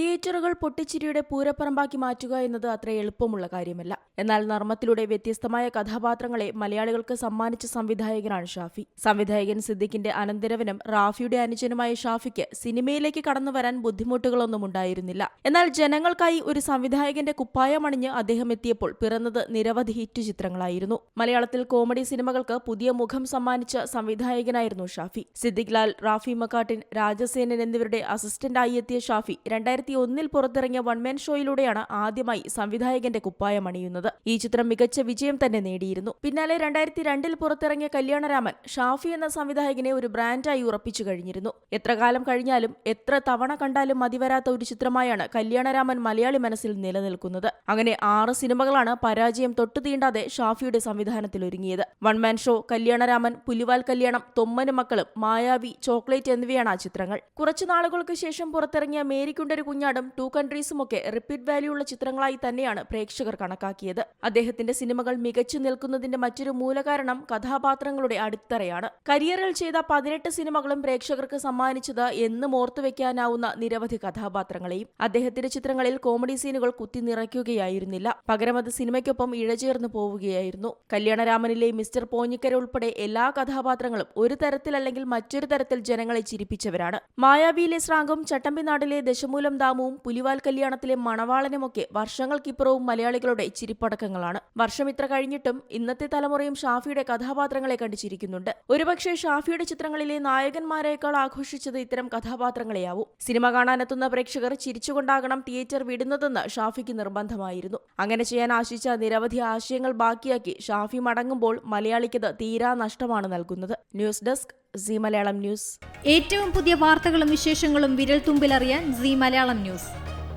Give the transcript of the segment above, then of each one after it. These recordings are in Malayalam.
തിയേറ്ററുകൾ പൊട്ടിച്ചിരിയുടെ പൂരപ്പറമ്പാക്കി മാറ്റുക എന്നത് അത്ര എളുപ്പമുള്ള കാര്യമല്ല. എന്നാൽ നർമ്മത്തിലൂടെ വ്യത്യസ്തമായ കഥാപാത്രങ്ങളെ മലയാളികൾക്ക് സമ്മാനിച്ച സംവിധായകനാണ് ഷാഫി. സംവിധായകൻ സിദ്ദിഖിന്റെ അനന്തരവനും റാഫിയുടെ അനുജനുമായ ഷാഫിക്ക് സിനിമയിലേക്ക് കടന്നുവരാൻ ബുദ്ധിമുട്ടുകളൊന്നും ഉണ്ടായിരുന്നില്ല. എന്നാൽ ജനങ്ങൾക്കായി ഒരു സംവിധായകന്റെ കുപ്പായമണിഞ്ഞ് അദ്ദേഹം എത്തിയപ്പോൾ പിറന്നത് നിരവധി ഹിറ്റ് ചിത്രങ്ങളായിരുന്നു. മലയാളത്തിൽ കോമഡി സിനിമകൾക്ക് പുതിയ മുഖം സമ്മാനിച്ച സംവിധായകനായിരുന്നു ഷാഫി. സിദ്ദിഖ് ലാൽ, റാഫി മക്കാട്ടിൻ, രാജസേനൻ എന്നിവരുടെ അസിസ്റ്റന്റായി എത്തിയ ഷാഫി 2001 പുറത്തിറങ്ങിയ വൺമാൻ ഷോയിലൂടെയാണ് ആദ്യമായി സംവിധായകന്റെ കുപ്പായം അണിയുന്നത്. ഈ ചിത്രം മികച്ച വിജയം തന്നെ നേടിയിരുന്നു. പിന്നാലെ 2002 പുറത്തിറങ്ങിയ കല്യാണരാമൻ ഷാഫി എന്ന സംവിധായകനെ ഒരു ബ്രാൻഡായി ഉറപ്പിച്ചു കഴിഞ്ഞിരുന്നു. എത്ര കാലം കഴിഞ്ഞാലും എത്ര തവണ കണ്ടാലും മതിവരാത്ത ഒരു ചിത്രമായാണ് കല്യാണരാമൻ മലയാളി മനസ്സിൽ നിലനിൽക്കുന്നത്. അങ്ങനെ 6 സിനിമകളാണ് പരാജയം തൊട്ടു തീണ്ടാതെ ഷാഫിയുടെ സംവിധാനത്തിൽ ഒരുങ്ങിയത്. വൺമാൻ ഷോ, കല്യാണരാമൻ, പുലിവാൽ കല്യാണം, തൊമ്മനും മക്കളും, മായാവി, ചോക്ലേറ്റ് എന്നിവയാണ് ആ ചിത്രങ്ങൾ. കുറച്ചു നാളുകൾക്ക് ശേഷം പുറത്തിറങ്ങിയ മേരിക്കുണ്ടൊരു കുഞ്ഞാടും, 2 കൺട്രീസുമൊക്കെ റിപ്പീറ്റ് വാല്യൂ ഉള്ള ചിത്രങ്ങളായി തന്നെയാണ് പ്രേക്ഷകർ കണക്കാക്കിയത്. അദ്ദേഹത്തിന്റെ സിനിമകൾ മികച്ചു നിൽക്കുന്നതിന്റെ മറ്റൊരു മൂലകാരണം കഥാപാത്രങ്ങളുടെ അടിത്തറയാണ്. കരിയറിൽ ചെയ്ത 18 സിനിമകളും പ്രേക്ഷകർക്ക് സമ്മാനിച്ചത് എന്നും ഓർത്തുവെക്കാനാവുന്ന നിരവധി കഥാപാത്രങ്ങളെയും. അദ്ദേഹത്തിന്റെ ചിത്രങ്ങളിൽ കോമഡി സീനുകൾ കുത്തി നിറയ്ക്കുകയായിരുന്നില്ല, പകരം അത് സിനിമയ്ക്കൊപ്പം ഇഴചേർന്ന് പോവുകയായിരുന്നു. കല്യാണരാമനിലെ മിസ്റ്റർ പോഞ്ഞിക്കര ഉൾപ്പെടെ എല്ലാ കഥാപാത്രങ്ങളും ഒരു തരത്തിലല്ലെങ്കിൽ മറ്റൊരു തരത്തിൽ ജനങ്ങളെ ചിരിപ്പിച്ചവരാണ്. മായാവിയിലെ ശ്രാങ്കും, ചട്ടമ്പിനാടിലെ ദശമൂലം ദാമുവും, പുലിവാൽ കല്യാണത്തിലെ മണവാളനുമൊക്കെ വർഷങ്ങൾക്കിപ്പുറവും മലയാളികളുടെ ചിരിപ്പടക്കങ്ങളാണ്. വർഷം ഇത്ര കഴിഞ്ഞിട്ടും ഇന്നത്തെ തലമുറയും ഷാഫിയുടെ കഥാപാത്രങ്ങളെ കണ്ടു ചിരിക്കുന്നുണ്ട്. ഒരുപക്ഷെ ഷാഫിയുടെ ചിത്രങ്ങളിലെ നായകന്മാരേക്കാൾ ആഘോഷിച്ചത് ഇത്തരം കഥാപാത്രങ്ങളെയാവും. സിനിമ കാണാനെത്തുന്ന പ്രേക്ഷകർ ചിരിച്ചുകൊണ്ടാകണം തിയേറ്റർ വിടുന്നതെന്ന് ഷാഫിക്ക് നിർബന്ധമായിരുന്നു. അങ്ങനെ ചെയ്യാൻ ആശിച്ച നിരവധി ആശയങ്ങൾ ബാക്കിയാക്കി ഷാഫി മടങ്ങുമ്പോൾ മലയാളിക്കത് തീരാ നഷ്ടമാണ് നൽകുന്നത്. News desk, Zee Malayalam news. ഏറ്റവും പുതിയ വാർത്തകളും വിശേഷങ്ങളും വിരൽ തുമ്പിലറിയാൻ സീ മലയാളം ന്യൂസ്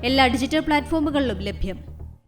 എല്ലാ ഡിജിറ്റൽ പ്ലാറ്റ്ഫോമുകളിലും ലഭ്യം.